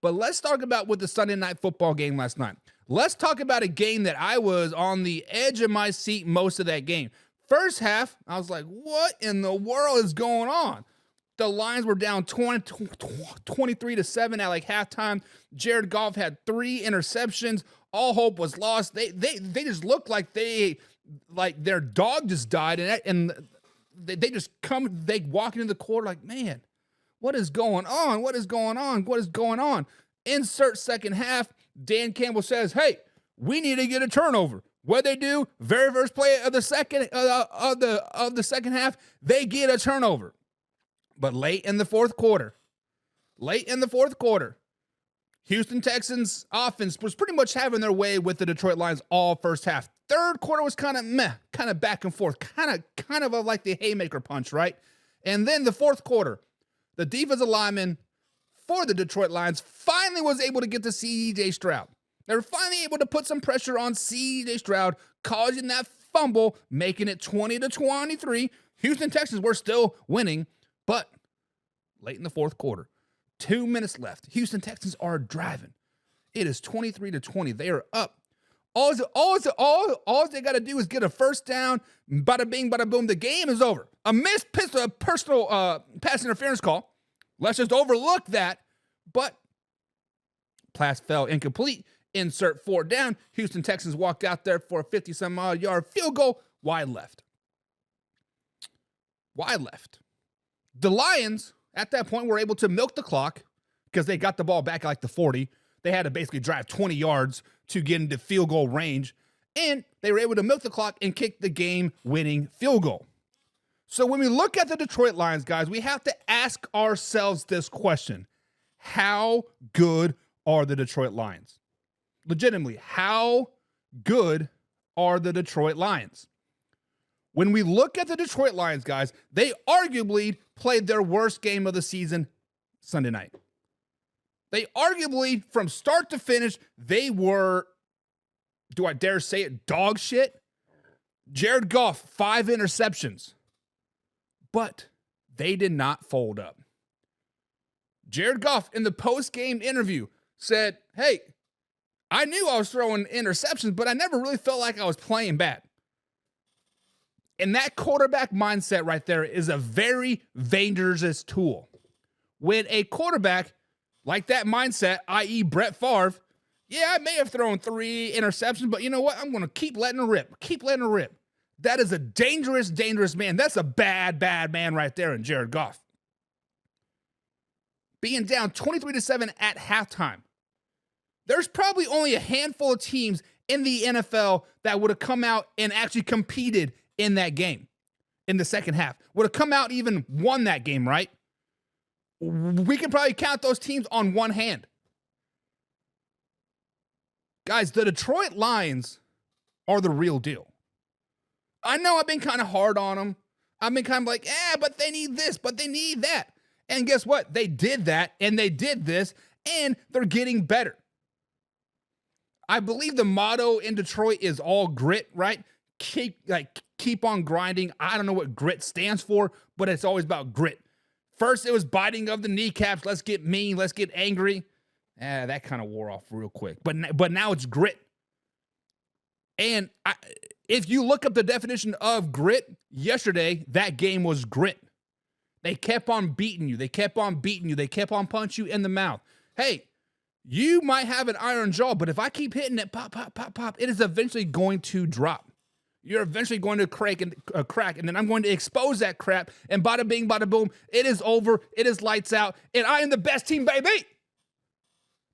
But let's talk about with the Sunday night football game last night. Let's talk about a game that I was on the edge of my seat most of that game. First half, I was like, what in the world is going on? The Lions were down 23-7 at like halftime. Jared Goff had 3 interceptions. All hope was lost. They just looked like their dog just died, and they walk into the quarter like, man, what is going on? What is going on? What is going on? Insert second half. Dan Campbell says, hey, we need to get a turnover. What they do, very first play of the second half, they get a turnover. But late in the fourth quarter, Houston Texans offense was pretty much having their way with the Detroit Lions all first half. Third quarter was kind of meh, kind of back and forth, kind of like the haymaker punch, right? And then the fourth quarter, the defensive lineman for the Detroit Lions finally was able to get to C.J. Stroud. They were finally able to put some pressure on C.J. Stroud, causing that fumble, making it 20-23. Houston Texans were still winning, but late in the fourth quarter, 2 minutes left. Houston Texans are driving. It is 23-20. They are up. All they got to do is get a first down. Bada bing, bada boom. The game is over. A missed personal pass interference call. Let's just overlook that. But pass fell incomplete. Insert 4 down. Houston Texans walk out there for a 50-some-odd yard field goal. Wide left. The Lions, at that point, were able to milk the clock because they got the ball back at like the 40. They had to basically drive 20 yards to get into field goal range. And they were able to milk the clock and kick the game-winning field goal. So when we look at the Detroit Lions, guys, we have to ask ourselves this question. How good are the Detroit Lions? Legitimately, how good are the Detroit Lions? When we look at the Detroit Lions, guys, they arguably played their worst game of the season Sunday night. They arguably, from start to finish, they were, do I dare say it, dog shit? Jared Goff, 5 interceptions. But they did not fold up. Jared Goff, in the post-game interview, said, hey, I knew I was throwing interceptions, but I never really felt like I was playing bad. And that quarterback mindset right there is a very dangerous tool. When a quarterback like that mindset, i.e. Brett Favre, yeah, I may have thrown 3 interceptions, but you know what? I'm going to keep letting it rip. That is a dangerous man. That's a bad man right there in Jared Goff. Being down 23-7 at halftime. There's probably only a handful of teams in the NFL that would have come out and actually competed in that game in the second half. Would have come out and even won that game, right? We can probably count those teams on one hand. Guys, the Detroit Lions are the real deal. I know I've been kind of hard on them. I've been kind of like, but they need this, but they need that. And guess what? They did that, and they did this, and they're getting better. I believe the motto in Detroit is all grit, right? Keep on grinding. I don't know what grit stands for, but it's always about grit. First, it was biting of the kneecaps. Let's get mean. Let's get angry. That kind of wore off real quick. But now it's grit. And if you look up the definition of grit, yesterday, that game was grit. They kept on beating you. They kept on punching you in the mouth. Hey, you might have an iron jaw, but if I keep hitting it, pop, it is eventually going to drop. You're eventually going to crack, and then I'm going to expose that crap, and bada bing, bada boom, it is over, it is lights out, and I am the best team, baby!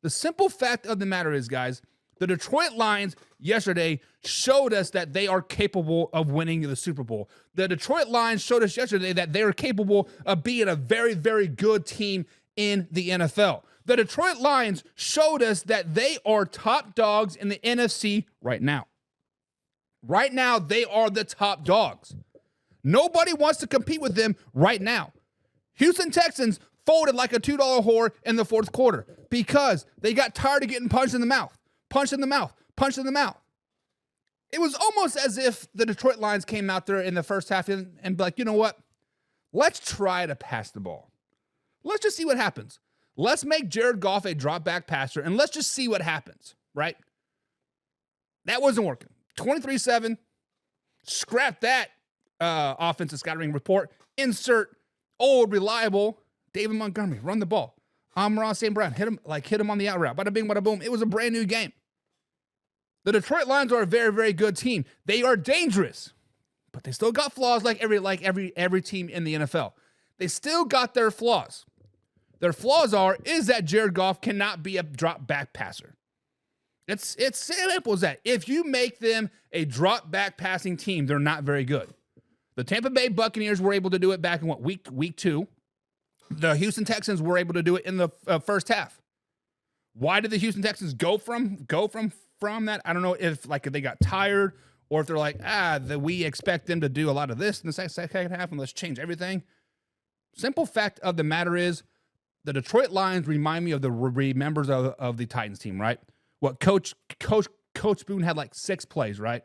The simple fact of the matter is, guys, the Detroit Lions yesterday showed us that they are capable of winning the Super Bowl. The Detroit Lions showed us yesterday that they are capable of being a very, very good team in the NFL. The Detroit Lions showed us that they are top dogs in the NFC right now. Right now, they are the top dogs. Nobody wants to compete with them right now. Houston Texans folded like a $2 whore in the fourth quarter because they got tired of getting punched in the mouth. It was almost as if the Detroit Lions came out there in the first half and be like, you know what? Let's try to pass the ball. Let's just see what happens. Let's make Jared Goff a drop back passer, and let's just see what happens, right? That wasn't working. 23-7. Scrap that offensive scouting report. Insert old, reliable David Montgomery. Run the ball. Amon-Ra St. Brown. Hit him on the out route. Bada bing, bada boom. It was a brand new game. The Detroit Lions are a very, very good team. They are dangerous, but they still got flaws like every team in the NFL. They still got their flaws. Their flaws is that Jared Goff cannot be a drop back passer. It's simple as that. If you make them a drop back passing team, they're not very good. The Tampa Bay Buccaneers were able to do it back in week 2. The Houston Texans were able to do it in the first half. Why did the Houston Texans go from that? I don't know if they got tired or if they're like, we expect them to do a lot of this in the second half and let's change everything. Simple fact of the matter is the Detroit Lions remind me of the members of the Titans team, right? What Coach Boone had 6 plays, right?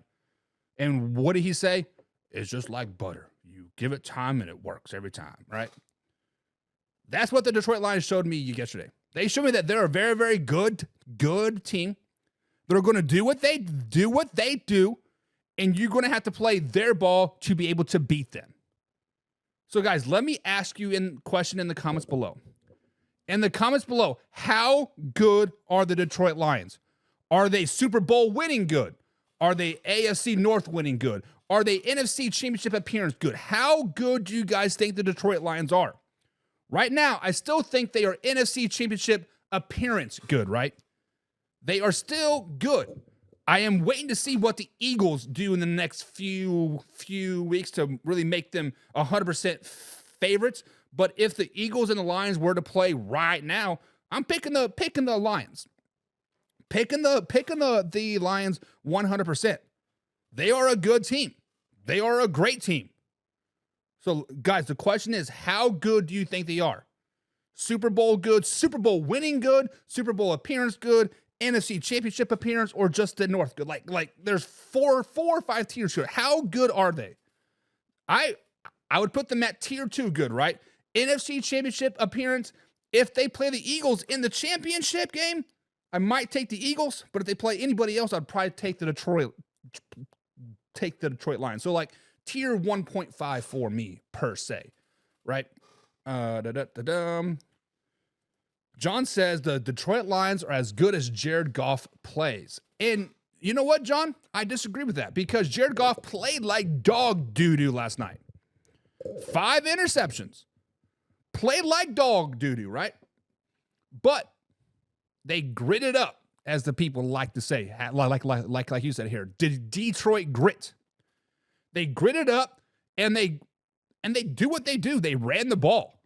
And what did he say? It's just like butter. You give it time and it works every time, right? That's what the Detroit Lions showed me yesterday. They showed me that they're a very, very good team. They're going to do what they do, and you're going to have to play their ball to be able to beat them. So, guys, let me ask you a question in the comments below. In the comments below, how good are the Detroit Lions? Are they Super Bowl winning good? Are they AFC North winning good? Are they NFC Championship appearance good? How good do you guys think the Detroit Lions are? Right now, I still think they are NFC Championship appearance good, right? They are still good. I am waiting to see what the Eagles do in the next few weeks to really make them 100% favorites. But if the Eagles and the Lions were to play right now, I'm picking the Lions. Picking the Lions 100%. They are a good team. They are a great team. So, guys, the question is, how good do you think they are? Super Bowl good, Super Bowl winning good, Super Bowl appearance good, NFC Championship appearance, or just the North good? Like there's four or 5 tiers here. How good are they? I would put them at tier 2 good, right? NFC Championship appearance. If they play the Eagles in the championship game, I might take the Eagles, but if they play anybody else, I'd probably take the Detroit Lions. So tier 1.5 for me per se, right? John says the Detroit Lions are as good as Jared Goff plays. And you know what, John? I disagree with that because Jared Goff played like dog doo-doo last night. 5 interceptions. Played like dog doo-doo, right? But they gritted up, as the people like to say, like you said here. Detroit grit. They gritted up and they do what they do. They ran the ball.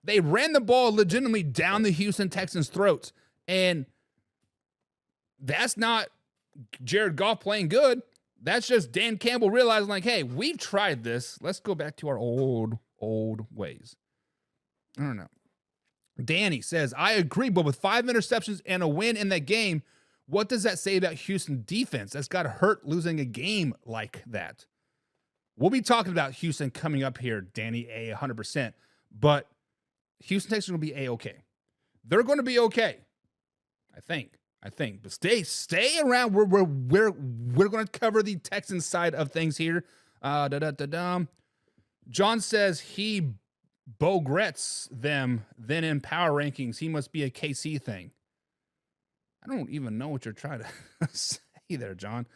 They ran the ball legitimately down the Houston Texans' throats. And that's not Jared Goff playing good. That's just Dan Campbell realizing, hey, we've tried this. Let's go back to our old ways. I don't know. Danny says, I agree, but with 5 interceptions and a win in that game, what does that say about Houston defense? That's got to hurt losing a game like that. We'll be talking about Houston coming up here, Danny, 100%. But Houston Texans are going to be A-okay. They're going to be okay. I think. But stay around. We're going to cover the Texans side of things here. John says he regrets them then in power rankings. He must be a KC thing. I don't even know what you're trying to say there, John.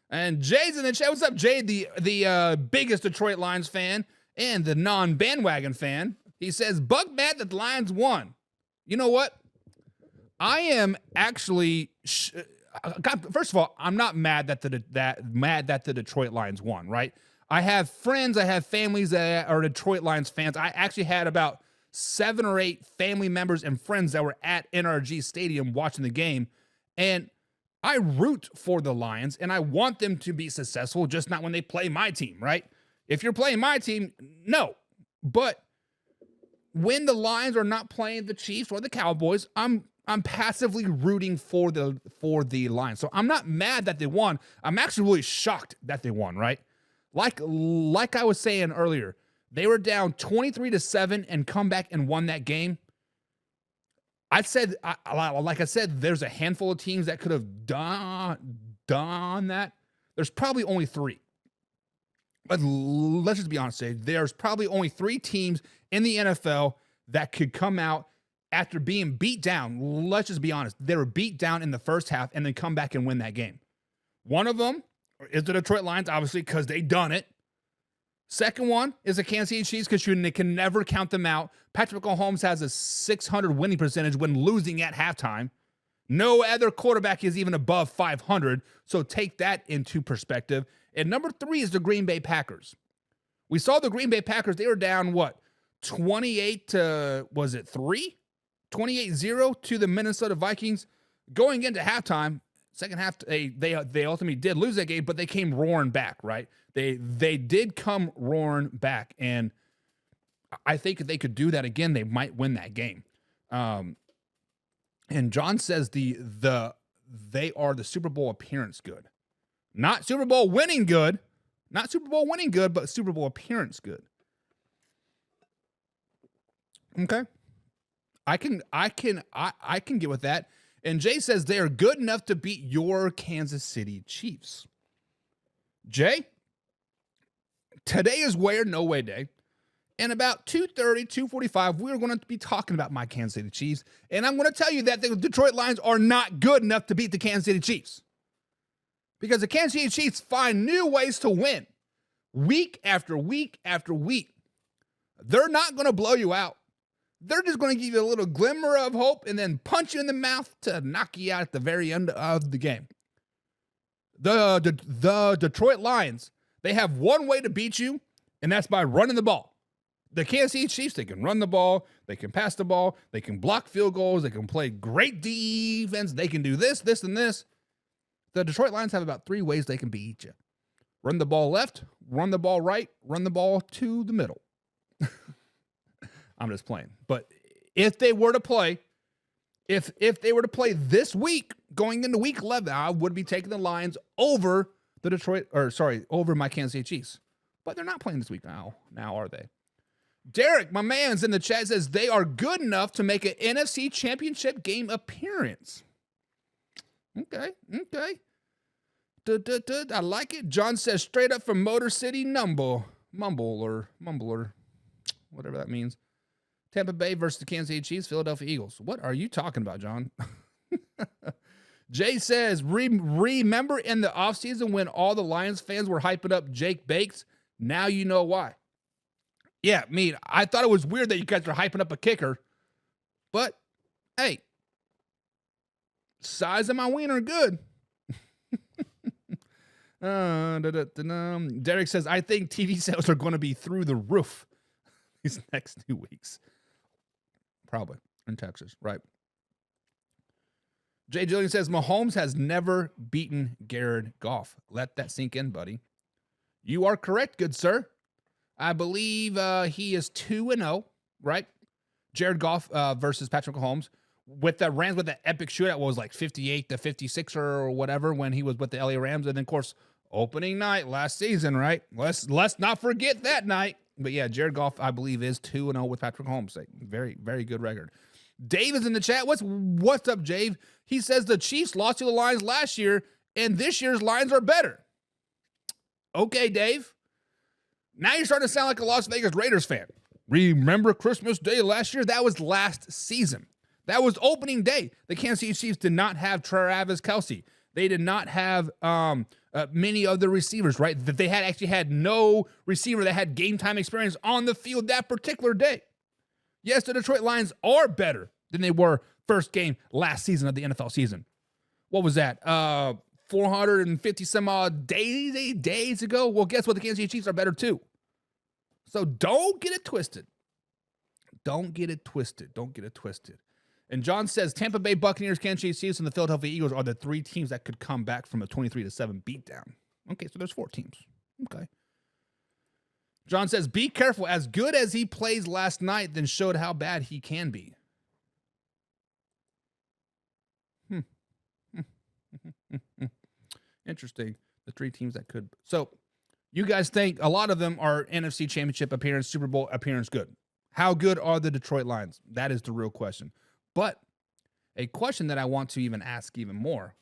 And Jay's in the chat. What's up, Jay? The biggest Detroit Lions fan and the non-bandwagon fan. He says, Buck mad that the Lions won. You know what? I am actually first of all, I'm not mad that the Detroit Lions won, right? I have friends, I have families that are Detroit Lions fans. I actually had about 7 or 8 family members and friends that were at NRG Stadium watching the game. And I root for the Lions and I want them to be successful, just not when they play my team, right? If you're playing my team, no. But when the Lions are not playing the Chiefs or the Cowboys, I'm passively rooting for the Lions. So I'm not mad that they won. I'm actually really shocked that they won, right? Like I was saying earlier, they were down 23-7 and come back and won that game. like I said, there's a handful of teams that could have done that. There's probably only 3. But let's just be honest, Dave. There's probably only 3 teams in the NFL that could come out after being beat down. Let's just be honest. They were beat down in the first half and then come back and win that game. One of them is the Detroit Lions, obviously, because they done it. Second one is the Kansas City Chiefs, because you can never count them out. Patrick Mahomes has a 600 winning percentage when losing at halftime. No other quarterback is even above 500, so take that into perspective. And number 3 is the Green Bay Packers. We saw the Green Bay Packers, they were down, 28 to, was it 3? 28-0 to the Minnesota Vikings. Going into halftime, second half, they ultimately did lose that game, but they came roaring back, right? They did come roaring back, and I think if they could do that again, they might win that game. And John says they are the Super Bowl appearance good. Not Super Bowl winning good. Not Super Bowl winning good, but Super Bowl appearance good. Okay. I can get with that. And Jay says they are good enough to beat your Kansas City Chiefs. Jay, today is Way or No Way Day. And about 2:30, 2:45, we're going to be talking about my Kansas City Chiefs. And I'm going to tell you that the Detroit Lions are not good enough to beat the Kansas City Chiefs. Because the Kansas City Chiefs find new ways to win week after week after week. They're not going to blow you out. They're just going to give you a little glimmer of hope and then punch you in the mouth to knock you out at the very end of the game. The Detroit Lions, they have one way to beat you, and that's by running the ball. The Kansas City Chiefs, they can run the ball, they can pass the ball, they can block field goals, they can play great defense, they can do this, this, and this. The Detroit Lions have about 3 ways they can beat you. Run the ball left, run the ball right, run the ball to the middle. I'm just playing. But if they were to play, if they were to play this week, going into week 11, I would be taking the Lions over over my Kansas City Chiefs. But they're not playing this week now, are they? Derek, my man's in the chat, says they are good enough to make an NFC Championship game appearance. Okay. I like it. John says straight up from Motor City Mumble or whatever that means. Tampa Bay versus the Kansas City Chiefs, Philadelphia Eagles. What are you talking about, John? Jay says, remember in the offseason when all the Lions fans were hyping up Jake Bakes? Now you know why. Yeah, I thought it was weird that you guys were hyping up a kicker. But, hey, size of my wiener good. Derek says, I think TV sales are going to be through the roof these next 2 weeks. Probably in Texas, right? Jay Jillian says, Mahomes has never beaten Jared Goff. Let that sink in, buddy. You are correct, good sir. I believe he is 2-0, right? Jared Goff versus Patrick Mahomes. With the Rams, with that epic shootout, was like 58-56 or whatever when he was with the LA Rams. And then, of course, opening night last season, right? Let's not forget that night. But yeah, Jared Goff, I believe, is 2-0 with Patrick Mahomes. Very, very good record. Dave is in the chat. What's up, Dave? He says the Chiefs lost to the Lions last year, and this year's Lions are better. Okay, Dave. Now you're starting to sound like a Las Vegas Raiders fan. Remember Christmas Day last year? That was last season. That was opening day. The Kansas City Chiefs did not have Travis Kelce. They did not have many other receivers, right? That they actually had no receiver that had game time experience on the field that particular day. Yes, the Detroit Lions are better than they were first game last season of the NFL season. What was that? 450 some odd days ago? Well, guess what? The Kansas City Chiefs are better too. So don't get it twisted. Don't get it twisted. And John says Tampa Bay Buccaneers, Kansas City Chiefs, and the Philadelphia Eagles are the 3 teams that could come back from a 23-7 beatdown. Okay, so there's 4 teams. Okay. John says, be careful. As good as he plays last night, then showed how bad he can be. Interesting. The 3 teams that could. So you guys think a lot of them are NFC Championship appearance, Super Bowl appearance good. How good are the Detroit Lions? That is the real question. But A question that I want to even ask even more.